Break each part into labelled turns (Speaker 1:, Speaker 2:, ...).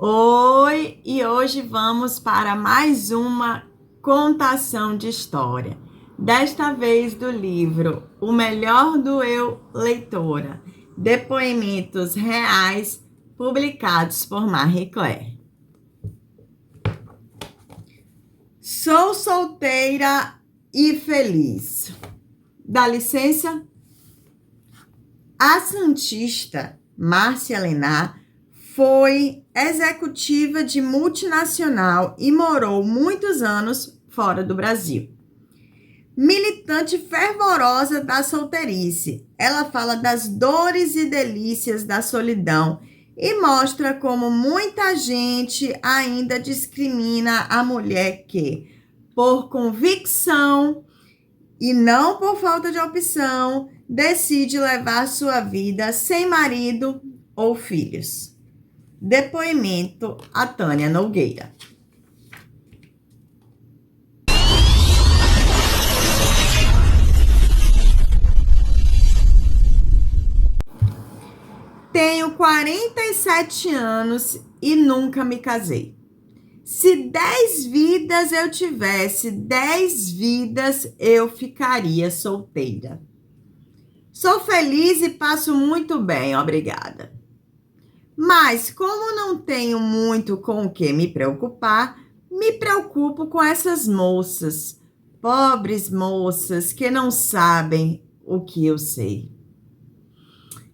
Speaker 1: Oi, e hoje vamos para mais uma contação de história. Desta vez do livro O Melhor do Eu, Leitora. Depoimentos reais publicados por Marie Claire. Sou solteira e feliz. Dá licença? A santista Márcia Lenar foi executiva de multinacional e morou muitos anos fora do Brasil. Militante fervorosa da solteirice, ela fala das dores e delícias da solidão e mostra como muita gente ainda discrimina a mulher que, por convicção e não por falta de opção, decide levar sua vida sem marido ou filhos. Depoimento a Tânia Nogueira. Tenho 47 anos e nunca me casei. Se 10 vidas eu tivesse, 10 vidas eu ficaria solteira. Sou feliz e passo muito bem, obrigada. Mas, como não tenho muito com o que me preocupar, me preocupo com essas moças, pobres moças que não sabem o que eu sei.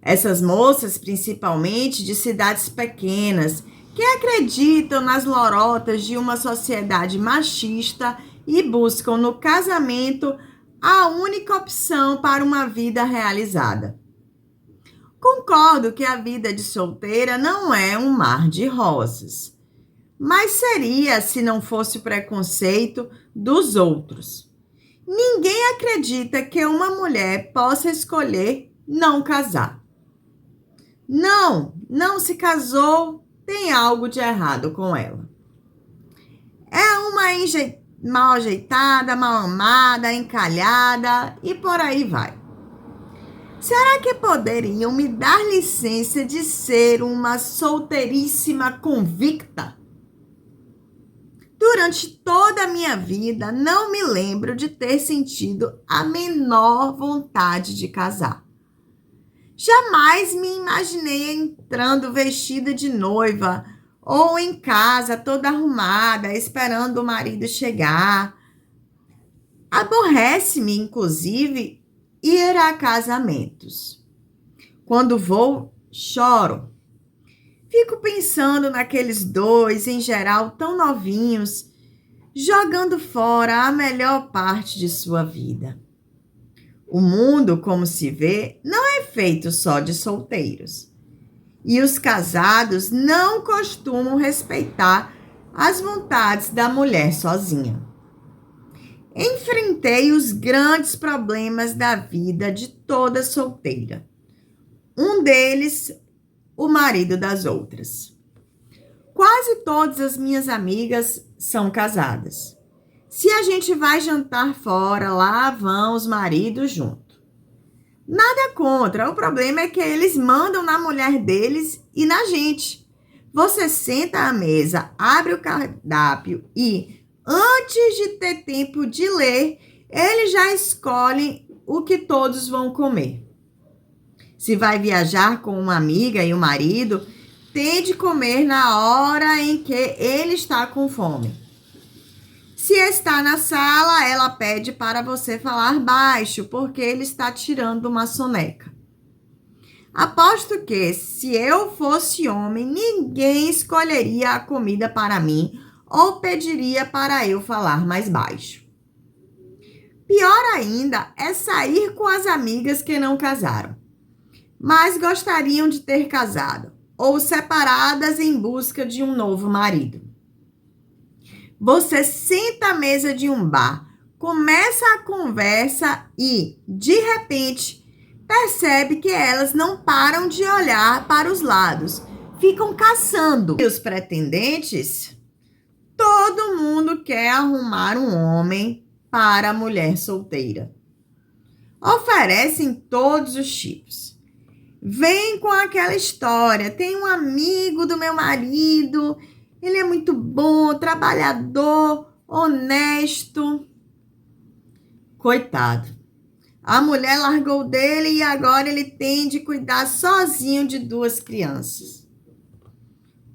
Speaker 1: Essas moças, principalmente de cidades pequenas, que acreditam nas lorotas de uma sociedade machista e buscam no casamento a única opção para uma vida realizada. Concordo que a vida de solteira não é um mar de rosas, mas seria se não fosse o preconceito dos outros. Ninguém acredita que uma mulher possa escolher não casar. Não se casou, tem algo de errado com ela. É uma mal ajeitada, mal amada, encalhada e por aí vai. Será que poderiam me dar licença de ser uma solteiríssima convicta? Durante toda a minha vida, não me lembro de ter sentido a menor vontade de casar. Jamais me imaginei entrando vestida de noiva ou em casa toda arrumada, esperando o marido chegar. Aborrece-me, inclusive, ir a casamentos. Quando vou, choro. Fico pensando naqueles dois, em geral, tão novinhos, jogando fora a melhor parte de sua vida. O mundo, como se vê, não é feito só de solteiros. E os casados não costumam respeitar as vontades da mulher sozinha. Enfrentei os grandes problemas da vida de toda solteira. Um deles, o marido das outras. Quase todas as minhas amigas são casadas. Se a gente vai jantar fora, lá vão os maridos junto. Nada contra, o problema é que eles mandam na mulher deles e na gente. Você senta à mesa, abre o cardápio e, antes de ter tempo de ler, eles já escolhem o que todos vão comer. Se vai viajar com uma amiga e o marido, tem de comer na hora em que ele está com fome. Se está na sala, ela pede para você falar baixo, porque ele está tirando uma soneca. Aposto que, se eu fosse homem, ninguém escolheria a comida para mim ou pediria para eu falar mais baixo. Pior ainda é sair com as amigas que não casaram, mas gostariam de ter casado, ou separadas em busca de um novo marido. Você senta à mesa de um bar, começa a conversa e, de repente, percebe que elas não param de olhar para os lados, ficam caçando. E os pretendentes? Todo mundo quer arrumar um homem para a mulher solteira. Oferecem todos os tipos. vem com aquela história. Tem um amigo do meu marido, ele é muito bom, trabalhador, honesto. Coitado. A mulher largou dele e agora ele tem de cuidar sozinho de 2 crianças.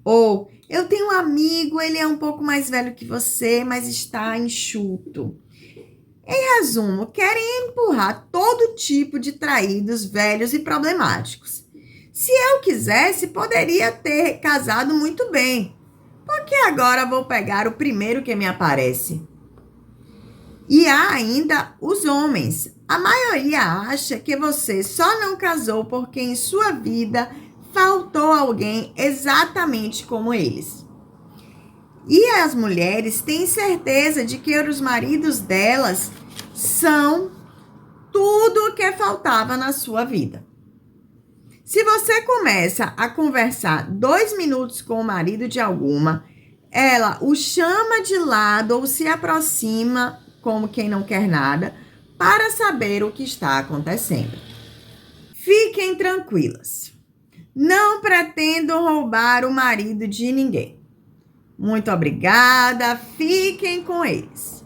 Speaker 1: Ou, eu tenho um amigo, ele é um pouco mais velho que você, mas está enxuto. Em resumo, querem empurrar todo tipo de traídos velhos e problemáticos. Se eu quisesse, poderia ter casado muito bem. Porque agora vou pegar o primeiro que me aparece. E há ainda os homens. A maioria acha que você só não casou porque em sua vida faltou alguém exatamente como eles. E as mulheres têm certeza de que os maridos delas são tudo o que faltava na sua vida. Se você começa a conversar 2 minutos com o marido de alguma, ela o chama de lado ou se aproxima como quem não quer nada para saber o que está acontecendo. Fiquem tranquilas. Não pretendo roubar o marido de ninguém. Muito obrigada, fiquem com eles.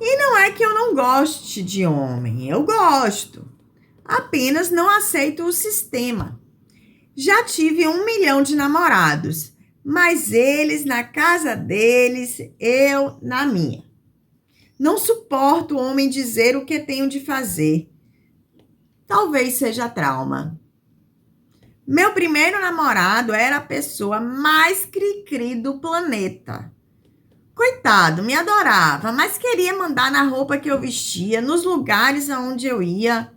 Speaker 1: E não é que eu não goste de homem, eu gosto. Apenas não aceito o sistema. Já tive 1 milhão de namorados, mas eles na casa deles, eu na minha. Não suporto o homem dizer o que tenho de fazer. Talvez seja trauma. Meu primeiro namorado era a pessoa mais cri-cri do planeta. Coitado, me adorava, mas queria mandar na roupa que eu vestia, nos lugares aonde eu ia.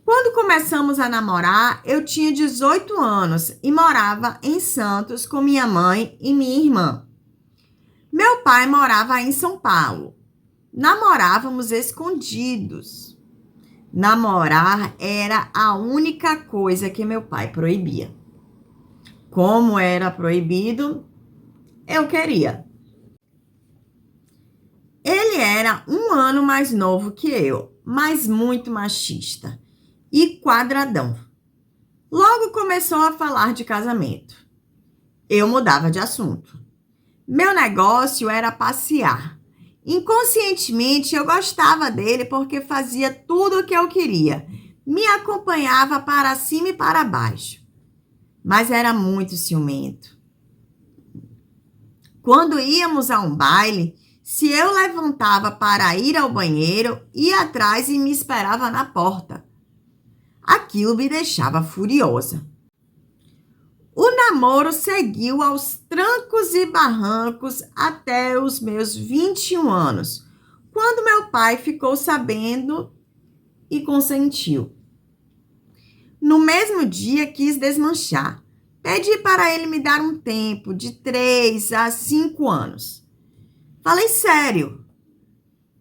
Speaker 1: Quando começamos a namorar, eu tinha 18 anos e morava em Santos com minha mãe e minha irmã. Meu pai morava em São Paulo. Namorávamos escondidos. Namorar era a única coisa que meu pai proibia. Como era proibido, eu queria. Ele era 1 ano mais novo que eu, mas muito machista e quadradão. Logo começou a falar de casamento. Eu mudava de assunto. Meu negócio era passear. Inconscientemente, eu gostava dele porque fazia tudo o que eu queria. Me acompanhava para cima e para baixo. Mas era muito ciumento. Quando íamos a um baile, se eu levantava para ir ao banheiro, ia atrás e me esperava na porta. Aquilo me deixava furiosa. O namoro seguiu aos trancos e barrancos até os meus 21 anos, quando meu pai ficou sabendo e consentiu. No mesmo dia, quis desmanchar. Pedi para ele me dar um tempo de 3 a 5 anos. Falei sério.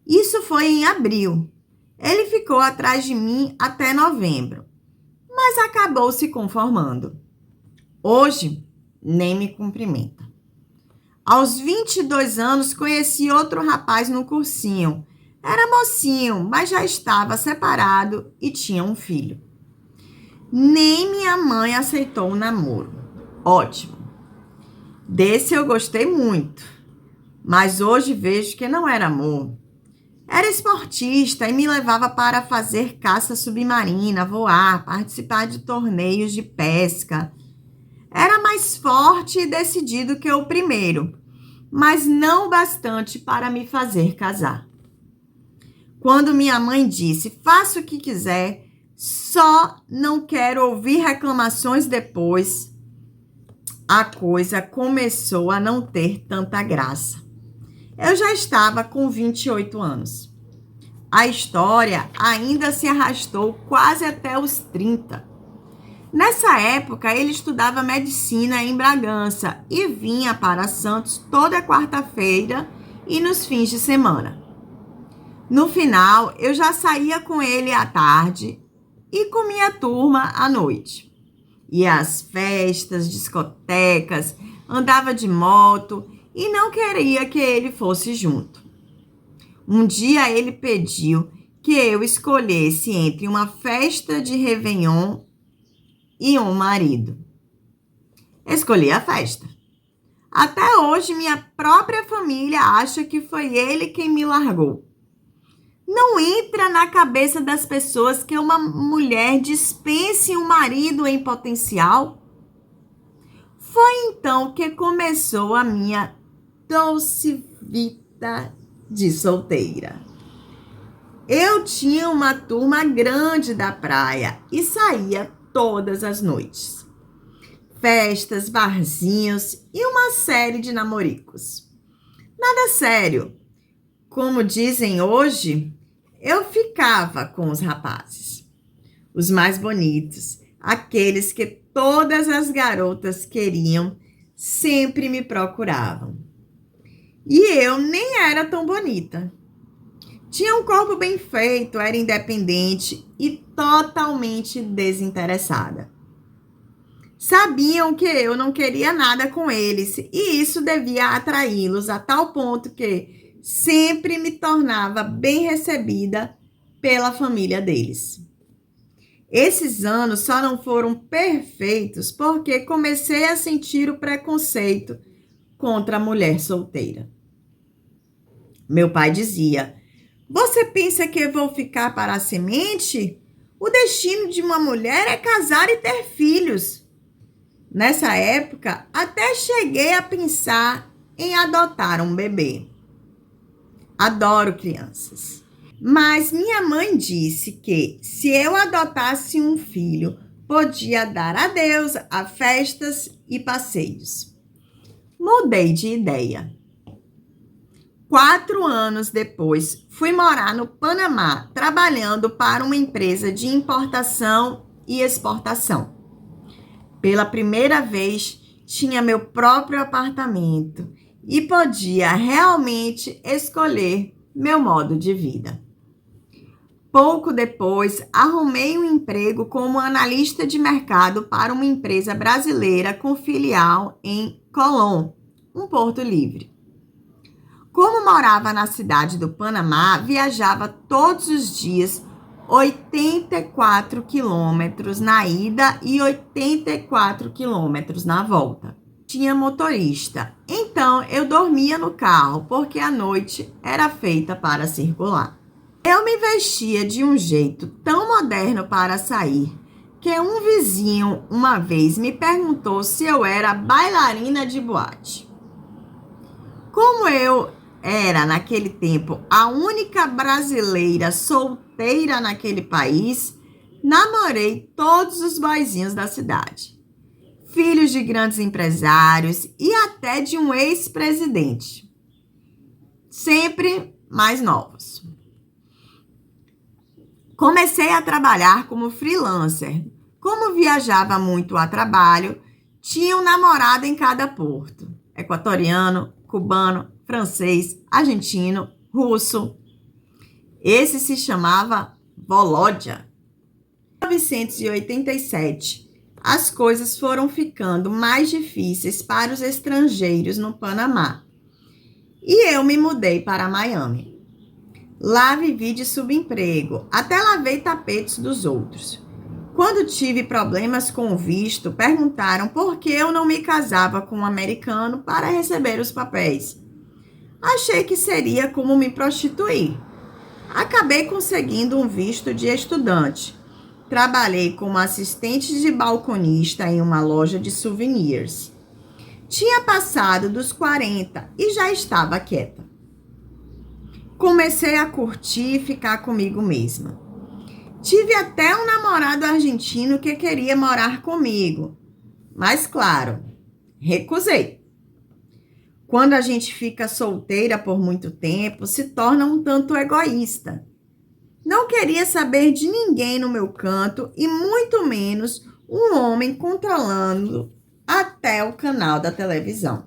Speaker 1: Isso foi em abril. Ele ficou atrás de mim até novembro, mas acabou se conformando. Hoje, nem me cumprimenta. Aos 22 anos, conheci outro rapaz no cursinho. Era mocinho, mas já estava separado e tinha um filho. Nem minha mãe aceitou o namoro. Ótimo. Desse eu gostei muito, mas hoje vejo que não era amor. Era esportista e me levava para fazer caça submarina, voar, participar de torneios de pesca. Era mais forte e decidido que o primeiro, mas não o bastante para me fazer casar. Quando minha mãe disse, faça o que quiser, só não quero ouvir reclamações depois, a coisa começou a não ter tanta graça. Eu já estava com 28 anos. A história ainda se arrastou quase até os 30. Nessa época, ele estudava medicina em Bragança e vinha para Santos toda quarta-feira e nos fins de semana. No final, eu já saía com ele à tarde e com minha turma à noite. Ia às festas, discotecas, andava de moto e não queria que ele fosse junto. Um dia ele pediu que eu escolhesse entre uma festa de Réveillon e um marido. Escolhi a festa. Até hoje, minha própria família acha que foi ele quem me largou. Não entra na cabeça das pessoas que uma mulher dispense um marido em potencial? Foi então que começou a minha doce vida de solteira. Eu tinha uma turma grande da praia e saía todas as noites. Festas, barzinhos e uma série de namoricos. Nada sério. Como dizem hoje, eu ficava com os rapazes. Os mais bonitos, aqueles que todas as garotas queriam, sempre me procuravam. E eu nem era tão bonita. Tinha um corpo bem feito, era independente e totalmente desinteressada. Sabiam que eu não queria nada com eles e isso devia atraí-los a tal ponto que sempre me tornava bem recebida pela família deles. Esses anos só não foram perfeitos porque comecei a sentir o preconceito contra a mulher solteira. Meu pai dizia: "Você pensa que eu vou ficar para a semente? O destino de uma mulher é casar e ter filhos." Nessa época, até cheguei a pensar em adotar um bebê. Adoro crianças. Mas minha mãe disse que se eu adotasse um filho, podia dar adeus a festas e passeios. Mudei de ideia. 4 anos depois, fui morar no Panamá, trabalhando para uma empresa de importação e exportação. Pela primeira vez, tinha meu próprio apartamento e podia realmente escolher meu modo de vida. Pouco depois, arrumei um emprego como analista de mercado para uma empresa brasileira com filial em Colón, um porto livre. Como morava na cidade do Panamá, viajava todos os dias 84 quilômetros na ida e 84 quilômetros na volta. Tinha motorista, então eu dormia no carro, porque a noite era feita para circular. Eu me vestia de um jeito tão moderno para sair, que um vizinho uma vez me perguntou se eu era bailarina de boate. Como eu era, naquele tempo, a única brasileira solteira naquele país, namorei todos os boizinhos da cidade. Filhos de grandes empresários e até de um ex-presidente. Sempre mais novos. Comecei a trabalhar como freelancer. Como viajava muito a trabalho, tinha um namorado em cada porto. Equatoriano, cubano, francês, argentino, russo. Esse se chamava Volodya. Em 1987, as coisas foram ficando mais difíceis para os estrangeiros no Panamá. E eu me mudei para Miami. Lá vivi de subemprego, até lavei tapetes dos outros. Quando tive problemas com o visto, perguntaram por que eu não me casava com um americano para receber os papéis. Achei que seria como me prostituir. Acabei conseguindo um visto de estudante. Trabalhei como assistente de balconista em uma loja de souvenirs. Tinha passado dos 40 e já estava quieta. Comecei a curtir e ficar comigo mesma. Tive até um namorado argentino que queria morar comigo. Mas, claro, recusei. Quando a gente fica solteira por muito tempo, se torna um tanto egoísta. Não queria saber de ninguém no meu canto e muito menos um homem controlando até o canal da televisão.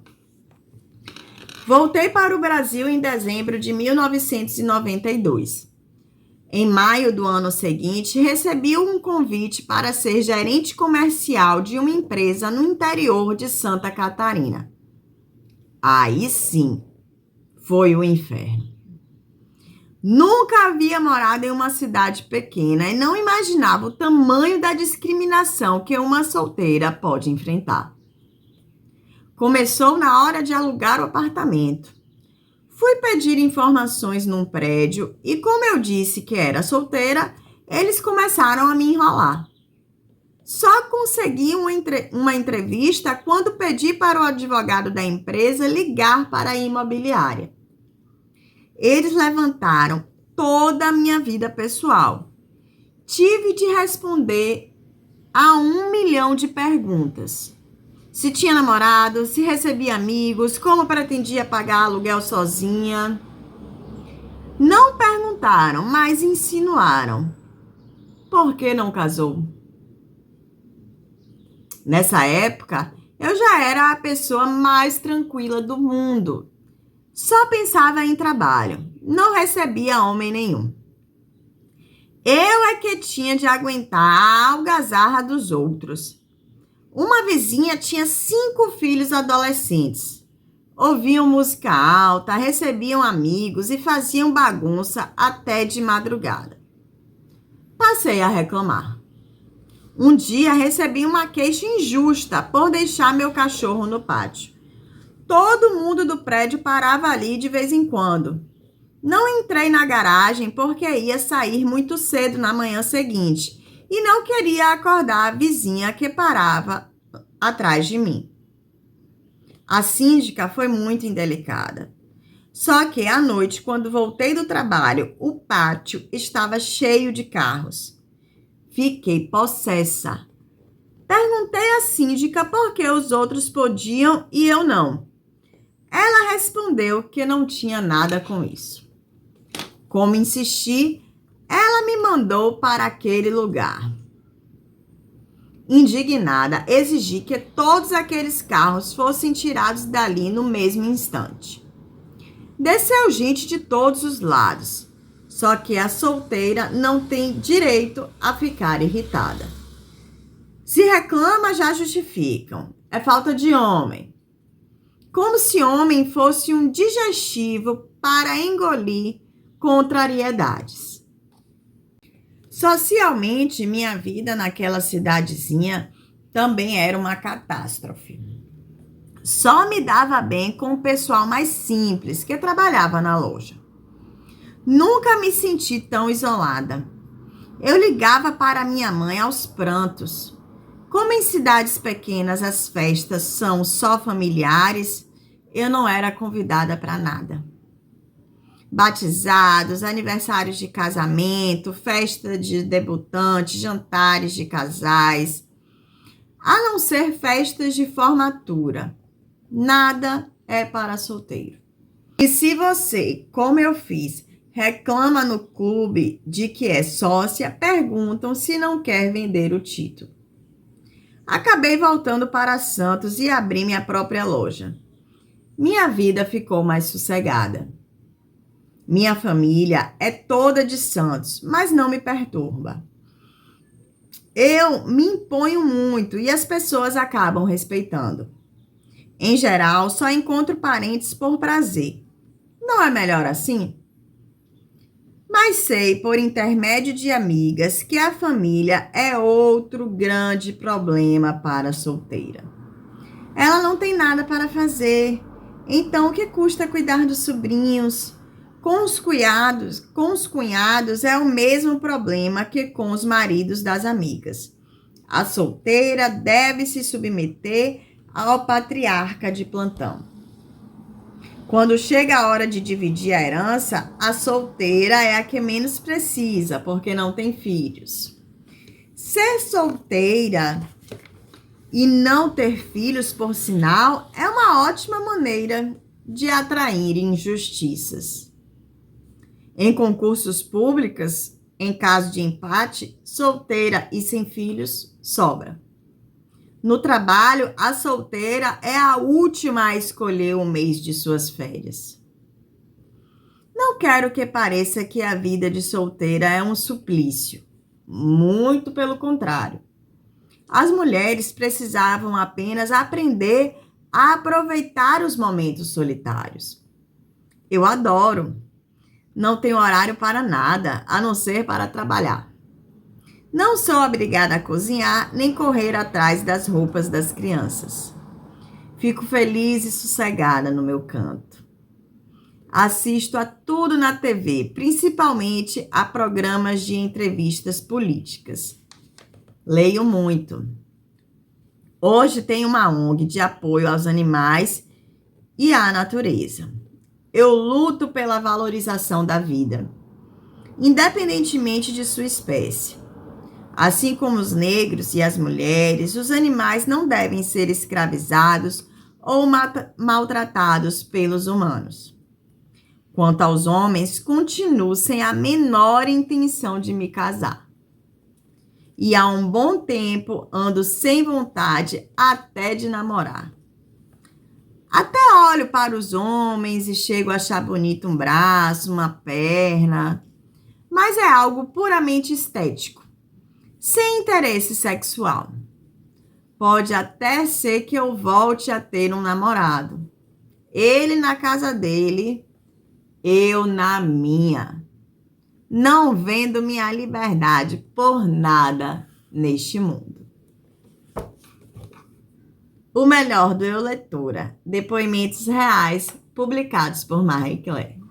Speaker 1: Voltei para o Brasil em dezembro de 1992. Em maio do ano seguinte, recebi um convite para ser gerente comercial de uma empresa no interior de Santa Catarina. Aí sim, foi o inferno. Nunca havia morado em uma cidade pequena e não imaginava o tamanho da discriminação que uma solteira pode enfrentar. Começou na hora de alugar o apartamento. Fui pedir informações num prédio e, como eu disse que era solteira, eles começaram a me enrolar. Só consegui uma entrevista quando pedi para o advogado da empresa ligar para a imobiliária. Eles levantaram toda a minha vida pessoal. Tive de responder a 1 milhão de perguntas. Se tinha namorado, se recebia amigos, como pretendia pagar aluguel sozinha. Não perguntaram, mas insinuaram. Por que não casou? Nessa época, eu já era a pessoa mais tranquila do mundo. Só pensava em trabalho. Não recebia homem nenhum. Eu é que tinha de aguentar a algazarra dos outros. Uma vizinha tinha 5 filhos adolescentes. Ouviam música alta, recebiam amigos e faziam bagunça até de madrugada. Passei a reclamar. Um dia recebi uma queixa injusta por deixar meu cachorro no pátio. Todo mundo do prédio parava ali de vez em quando. Não entrei na garagem porque ia sair muito cedo na manhã seguinte e não queria acordar a vizinha que parava atrás de mim. A síndica foi muito indelicada. Só que à noite, quando voltei do trabalho, o pátio estava cheio de carros. Fiquei possessa. Perguntei à síndica por que os outros podiam e eu não. Ela respondeu que não tinha nada com isso. Como insisti, ela me mandou para aquele lugar. Indignada, exigi que todos aqueles carros fossem tirados dali no mesmo instante. Desceu gente de todos os lados. Só que a solteira não tem direito a ficar irritada. Se reclama, já justificam. É falta de homem. Como se homem fosse um digestivo para engolir contrariedades. Socialmente, minha vida naquela cidadezinha também era uma catástrofe. Só me dava bem com o pessoal mais simples que trabalhava na loja. Nunca me senti tão isolada. Eu ligava para minha mãe aos prantos. Como em cidades pequenas as festas são só familiares, eu não era convidada para nada. Batizados, aniversários de casamento, festa de debutante, jantares de casais, a não ser festas de formatura. Nada é para solteiro. E se você, como eu fiz, reclama no clube de que é sócia, perguntam se não quer vender o título. Acabei voltando para Santos e abri minha própria loja. Minha vida ficou mais sossegada. Minha família é toda de Santos, mas não me perturba. Eu me imponho muito e as pessoas acabam respeitando. Em geral, só encontro parentes por prazer. Não é melhor assim? Mas sei, por intermédio de amigas, que a família é outro grande problema para a solteira. Ela não tem nada para fazer, então o que custa cuidar dos sobrinhos? Com os cunhados é o mesmo problema que com os maridos das amigas. A solteira deve se submeter ao patriarca de plantão. Quando chega a hora de dividir a herança, a solteira é a que menos precisa, porque não tem filhos. Ser solteira e não ter filhos, por sinal, é uma ótima maneira de atrair injustiças. Em concursos públicos, em caso de empate, solteira e sem filhos sobra. No trabalho, a solteira é a última a escolher o mês de suas férias. Não quero que pareça que a vida de solteira é um suplício. Muito pelo contrário. As mulheres precisavam apenas aprender a aproveitar os momentos solitários. Eu adoro. Não tenho horário para nada, a não ser para trabalhar. Não sou obrigada a cozinhar nem correr atrás das roupas das crianças. Fico feliz e sossegada no meu canto. Assisto a tudo na TV, principalmente a programas de entrevistas políticas. Leio muito. Hoje tenho uma ONG de apoio aos animais e à natureza. Eu luto pela valorização da vida, independentemente de sua espécie. Assim como os negros e as mulheres, os animais não devem ser escravizados ou maltratados pelos humanos. Quanto aos homens, continuo sem a menor intenção de me casar. E há um bom tempo ando sem vontade até de namorar. Até olho para os homens e chego a achar bonito um braço, uma perna, mas é algo puramente estético, sem interesse sexual. Pode até ser que eu volte a ter um namorado. Ele na casa dele, eu na minha. Não vendo minha liberdade por nada neste mundo. O melhor do Eu Leitora. Depoimentos reais publicados por Marie Claire.